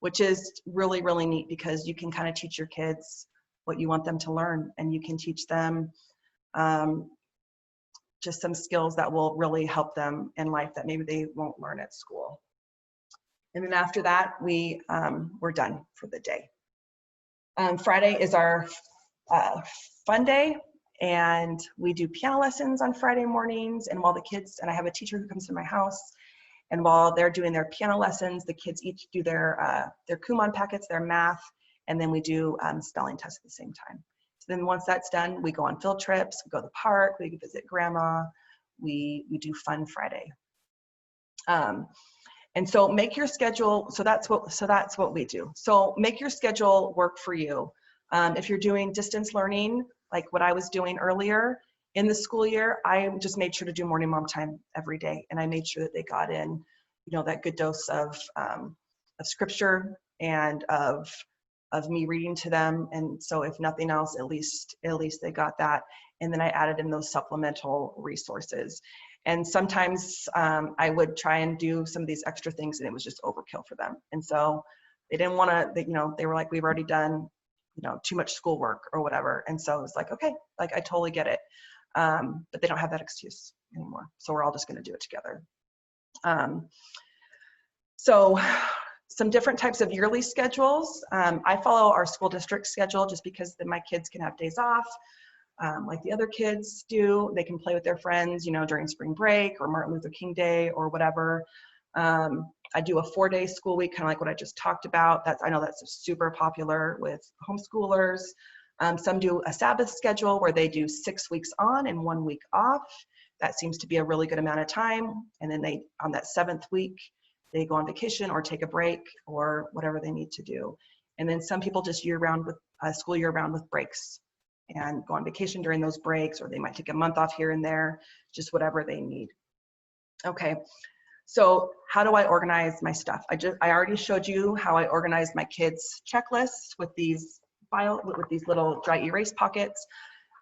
which is really, really neat, because you can kind of teach your kids what you want them to learn, and you can teach them just some skills that will really help them in life that maybe they won't learn at school. And then after that, we're done for the day. Friday is our fun day, and we do piano lessons on Friday mornings. And while the kids, and I have a teacher who comes to my house, and while they're doing their piano lessons, the kids each do their Kumon packets, their math, and then we do spelling tests at the same time. So then once that's done, we go on field trips, we go to the park, we visit grandma, we do Fun Friday. And so make your schedule, so that's what we do. So make your schedule work for you. If you're doing distance learning, like what I was doing earlier in the school year, I just made sure to do morning mom time every day. And I made sure that they got in, that good dose of scripture and of me reading to them. And so if nothing else, at least they got that. And then I added in those supplemental resources. And sometimes I would try and do some of these extra things, and it was just overkill for them. And so they didn't want to, they were like, we've already done, too much schoolwork or whatever. And so it was like, okay, like I totally get it. But they don't have that excuse anymore. So we're all just going to do it together. So some different types of yearly schedules. I follow our school district schedule just because then my kids can have days off, like the other kids do. They can play with their friends, during spring break or Martin Luther King Day or whatever. I do a 4-day school week, kind of like what I just talked about. I know that's super popular with homeschoolers. Some do a Sabbath schedule where they do 6 weeks on and 1 week off. That seems to be a really good amount of time. And then on that 7th week, they go on vacation or take a break or whatever they need to do. And then some people just school year round with breaks and go on vacation during those breaks, or they might take a month off here and there, just whatever they need. Okay, so how do I organize my stuff? I already showed you how I organize my kids' checklists with these little dry erase pockets.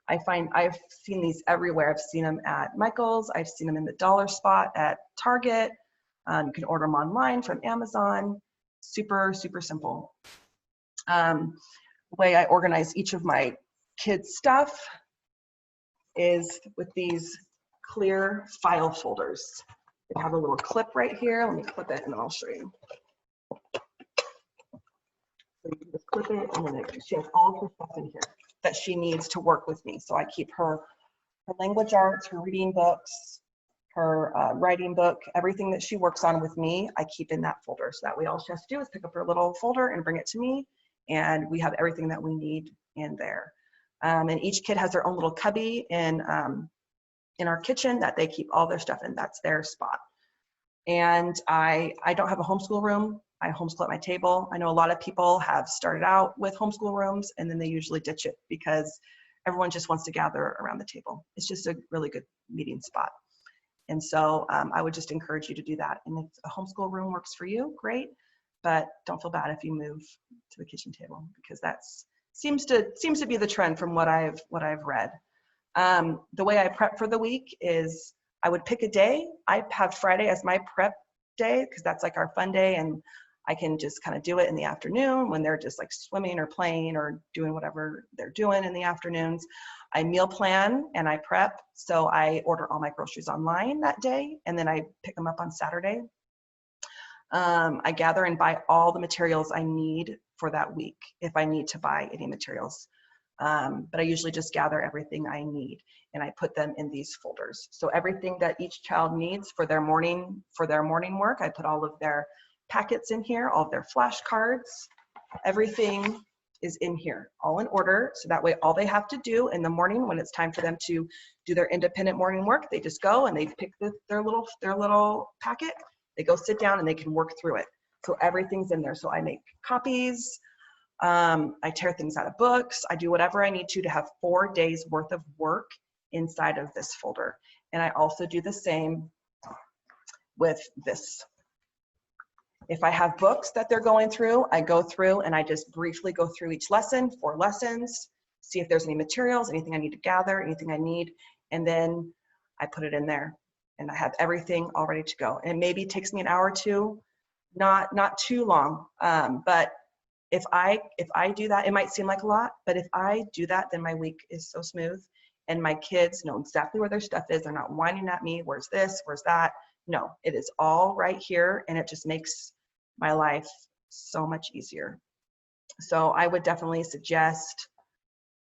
I've seen these everywhere. I've seen them at Michael's. I've seen them in the dollar spot at Target. You can order them online from Amazon. Super, super simple. The way I organize each of my kids' stuff is with these clear file folders. They have a little clip right here. Let me clip it and then I'll show you. So you can just clip it, and then she has all her stuff in here that she needs to work with me. So I keep her language arts, her reading books, her writing book, everything that she works on with me, I keep in that folder. So that way all she has to do is pick up her little folder and bring it to me, and we have everything that we need in there. And each kid has their own little cubby in our kitchen that they keep all their stuff in. That's their spot. And I don't have a homeschool room. I homeschool at my table. I know a lot of people have started out with homeschool rooms and then they usually ditch it because everyone just wants to gather around the table. It's just a really good meeting spot. And so I would just encourage you to do that. And if a homeschool room works for you, great, but don't feel bad if you move to the kitchen table, because that seems to be the trend from what I've read. The way I prep for the week is I would pick a day. I have Friday as my prep day because that's like our fun day, and I can just kind of do it in the afternoon when they're just like swimming or playing or doing whatever they're doing in the afternoons. I meal plan and I prep. So I order all my groceries online that day, and then I pick them up on Saturday. I gather and buy all the materials I need for that week if I need to buy any materials. But I usually just gather everything I need and I put them in these folders. So everything that each child needs for their morning work, I put all of their packets in here, all of their flashcards, everything is in here, all in order. So that way all they have to do in the morning when it's time for them to do their independent morning work, they just go and they pick their little packet, they go sit down and they can work through it. So everything's in there. So I make copies, I tear things out of books, I do whatever I need to have 4 days worth of work inside of this folder. And I also do the same with this. If I have books that they're going through, I go through and I just briefly go through each lesson, 4 lessons, see if there's any materials, anything I need to gather, anything I need, and then I put it in there and I have everything all ready to go. And maybe it takes me an hour or two, not too long, but if I do that, it might seem like a lot, but if I do that, then my week is so smooth and my kids know exactly where their stuff is. They're not whining at me, where's this, where's that? No, it is all right here, and it just makes my life so much easier. So I would definitely suggest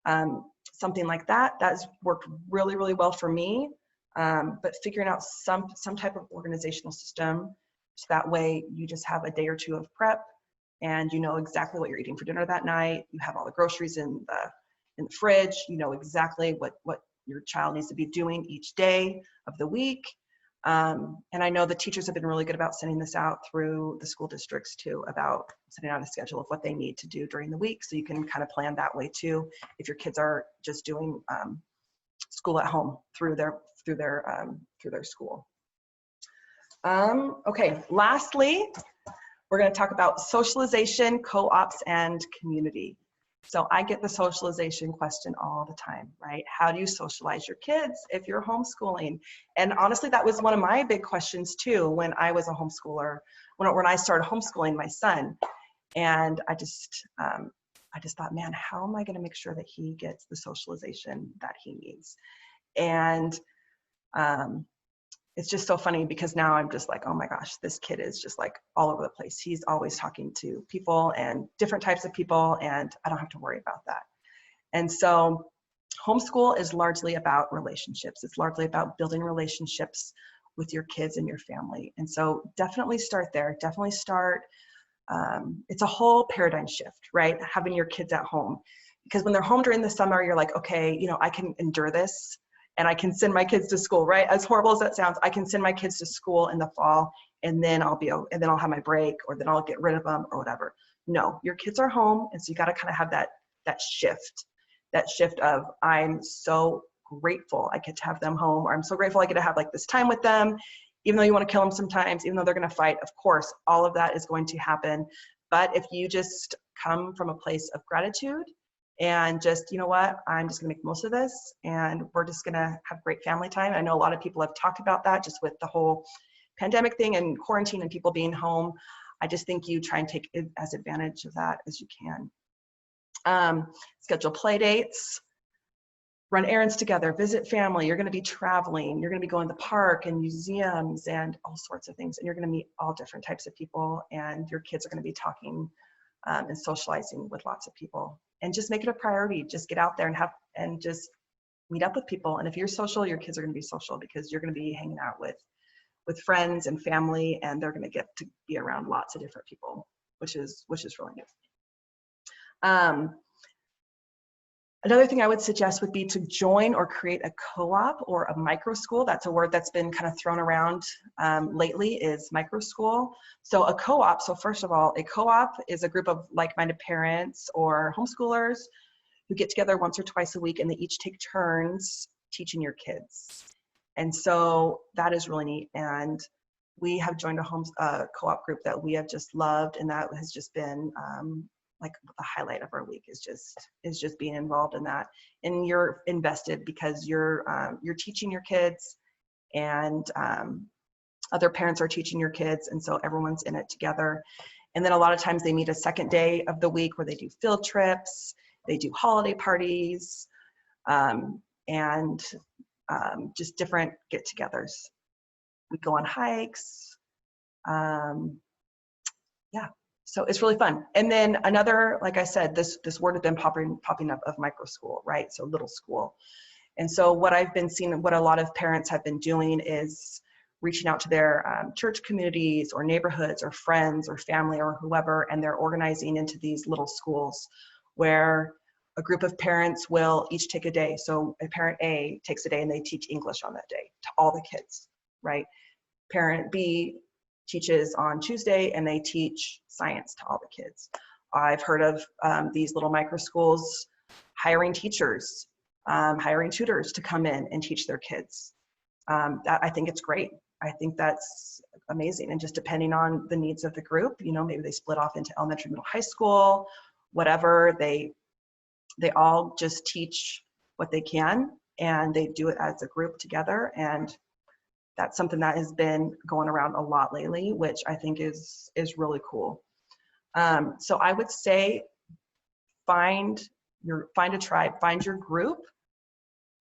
something like that. That's worked really, really well for me, but figuring out some type of organizational system, so that way you just have a day or two of prep and you know exactly what you're eating for dinner that night. You have all the groceries in the fridge. You know exactly what your child needs to be doing each day of the week. And I know the teachers have been really good about sending this out through the school districts too, about sending out a schedule of what they need to do during the week. So you can kind of plan that way too, if your kids are just doing school at home through their school. Okay, lastly, we're going to talk about socialization, co-ops, and community. So I get the socialization question all the time, right? How do you socialize your kids if you're homeschooling? And honestly, that was one of my big questions too when I was a homeschooler, when I started homeschooling my son. And I just thought, man, how am I going to make sure that he gets the socialization that he needs? And it's just so funny because now I'm just like, oh my gosh, this kid is just like all over the place. He's always talking to people and different types of people, and I don't have to worry about that. And so homeschool is largely about relationships. It's largely about building relationships with your kids and your family. And so definitely start there. Definitely start. It's a whole paradigm shift, right? Having your kids at home. Because when they're home during the summer, you're like, okay, you know, I can endure this and I can send my kids to school, right? As horrible as that sounds, I can send my kids to school in the fall and then I'll have my break, or then I'll get rid of them or whatever. No, your kids are home. And so you got to kind of have that shift of, I'm so grateful I get to have them home, or I'm so grateful I get to have like this time with them, even though you want to kill them sometimes, even though they're going to fight. Of course, all of that is going to happen. But if you just come from a place of gratitude and just, you know what, I'm just going to make most of this and we're just going to have great family time. I know a lot of people have talked about that just with the whole pandemic thing and quarantine and people being home. I just think you try and take as advantage of that as you can. Schedule play dates, run errands together, visit family. You're going to be traveling. You're going to be going to the park and museums and all sorts of things. And you're going to meet all different types of people. And your kids are going to be talking and socializing with lots of people. And just make it a priority. Just get out there and just meet up with people. And if you're social, your kids are going to be social because you're going to be hanging out with friends and family, and they're going to get to be around lots of different people, which is really good. Another thing I would suggest would be to join or create a co-op or a micro school. That's a word that's been kind of thrown around lately, is micro school. So a co-op, so first of all, a co-op is a group of like-minded parents or homeschoolers who get together once or twice a week, and they each take turns teaching your kids. And so that is really neat. And we have joined a co-op group that we have just loved, and that has just been like the highlight of our week is just being involved in that. And you're invested because you're teaching your kids, and other parents are teaching your kids, and so everyone's in it together. And then a lot of times they meet a second day of the week where they do field trips, they do holiday parties, and just different get-togethers. We go on hikes. Yeah. So it's really fun. And then another, like I said, this word has been popping up of micro school, right? So little school. And so what I've been seeing, what a lot of parents have been doing is reaching out to their church communities or neighborhoods or friends or family or whoever, and they're organizing into these little schools where a group of parents will each take a day. So a parent A takes a day and they teach English on that day to all the kids, right? Parent B teaches on Tuesday and they teach science to all the kids. I've heard of these little micro schools hiring teachers, hiring tutors to come in and teach their kids. I think it's great. I think that's amazing. And just depending on the needs of the group, you know, maybe they split off into elementary, middle, high school, whatever, they all just teach what they can, and they do it as a group together. And that's something that has been going around a lot lately, which I think is really cool. So I would say find a tribe, find your group,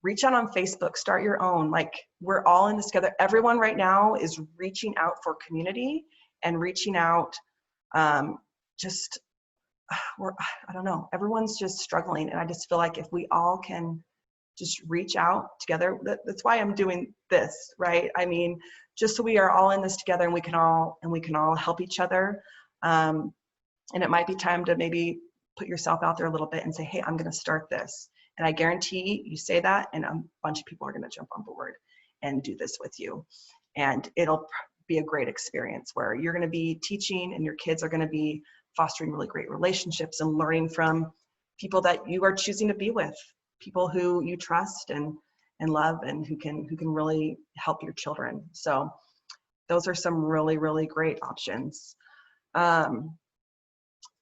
reach out on Facebook, start your own. Like, we're all in this together. Everyone right now is reaching out for community and reaching out, I don't know, everyone's just struggling. And I just feel like if we all can just reach out together, that's why I'm doing this, right? I mean, just so we are all in this together and we can all help each other. And it might be time to maybe put yourself out there a little bit and say, hey, I'm going to start this. And I guarantee you say that and a bunch of people are going to jump on board and do this with you. And it'll be a great experience where you're going to be teaching and your kids are going to be fostering really great relationships and learning from people that you are choosing to be with, people who you trust and love and who can really help your children. So those are some really, really great options.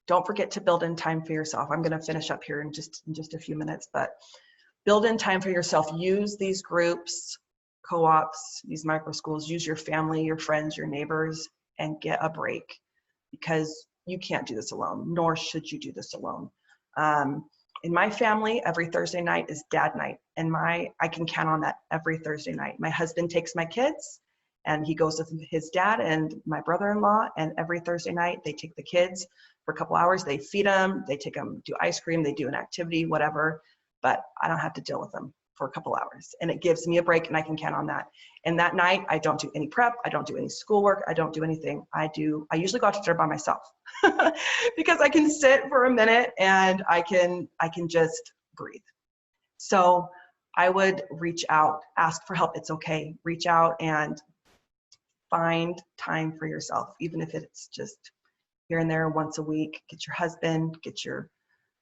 Don't forget to build in time for yourself. I'm going to finish up here in just a few minutes, but build in time for yourself. Use these groups, co-ops, these micro schools. Use your family, your friends, your neighbors, and get a break, because you can't do this alone, nor should you do this alone. In my family, every Thursday night is dad night, and I can count on that every Thursday night. My husband takes my kids, And he goes with his dad and my brother-in-law, and every Thursday night they take the kids for a couple hours. They feed them, they take them, do ice cream, they do an activity, whatever, but I don't have to deal with them for a couple hours. And it gives me a break, and I can count on that. And that night, I don't do any prep, I don't do any schoolwork, I don't do anything. I usually go out to dinner by myself because I can sit for a minute and I can just breathe. So I would reach out, ask for help. It's okay. Reach out and find time for yourself, even if it's just here and there once a week. Get your husband, get your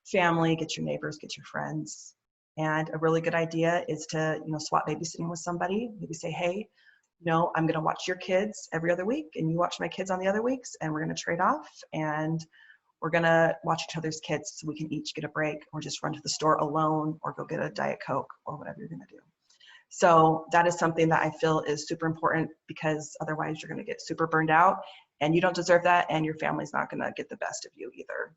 family, get your neighbors, get your friends. And a really good idea is to, swap babysitting with somebody. Maybe say, hey, I'm going to watch your kids every other week and you watch my kids on the other weeks, and we're going to trade off and we're going to watch each other's kids so we can each get a break, or just run to the store alone or go get a Diet Coke or whatever you're going to do. So that is something that I feel is super important, because otherwise you're going to get super burned out and you don't deserve that, and your family's not going to get the best of you either.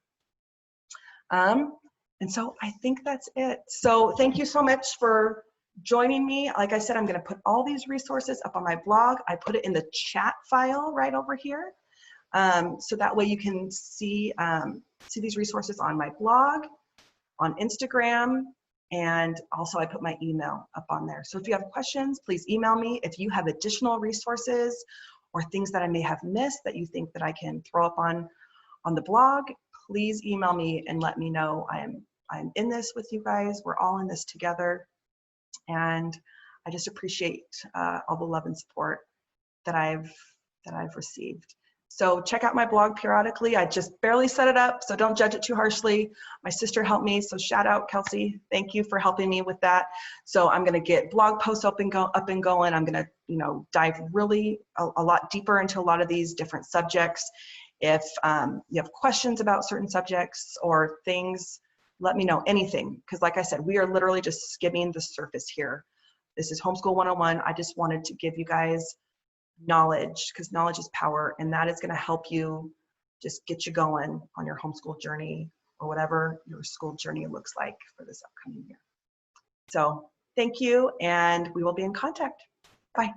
And so I think that's it. So thank you so much for joining me. Like I said, I'm going to put all these resources up on my blog. I put it in the chat file right over here. So that way you can see these resources on my blog, on Instagram, and also I put my email up on there. So if you have questions, please email me. If you have additional resources or things that I may have missed that you think that I can throw up on the blog, please email me and let me know. I'm in this with you guys. We're all in this together. And I just appreciate all the love and support that I've received. So check out my blog periodically. I just barely set it up, so don't judge it too harshly. My sister helped me, so shout out Kelsey. Thank you for helping me with that. So I'm going to get blog posts up and going. I'm going to dive really a lot deeper into a lot of these different subjects. If you have questions about certain subjects or things, let me know. Anything, because like I said, we are literally just skimming the surface here. This is Homeschool 101. I just wanted to give you guys knowledge, because knowledge is power, and that is going to help you just get you going on your homeschool journey, or whatever your school journey looks like for this upcoming year. So thank you, and we will be in contact. Bye.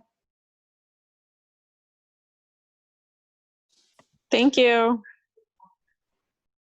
Thank you.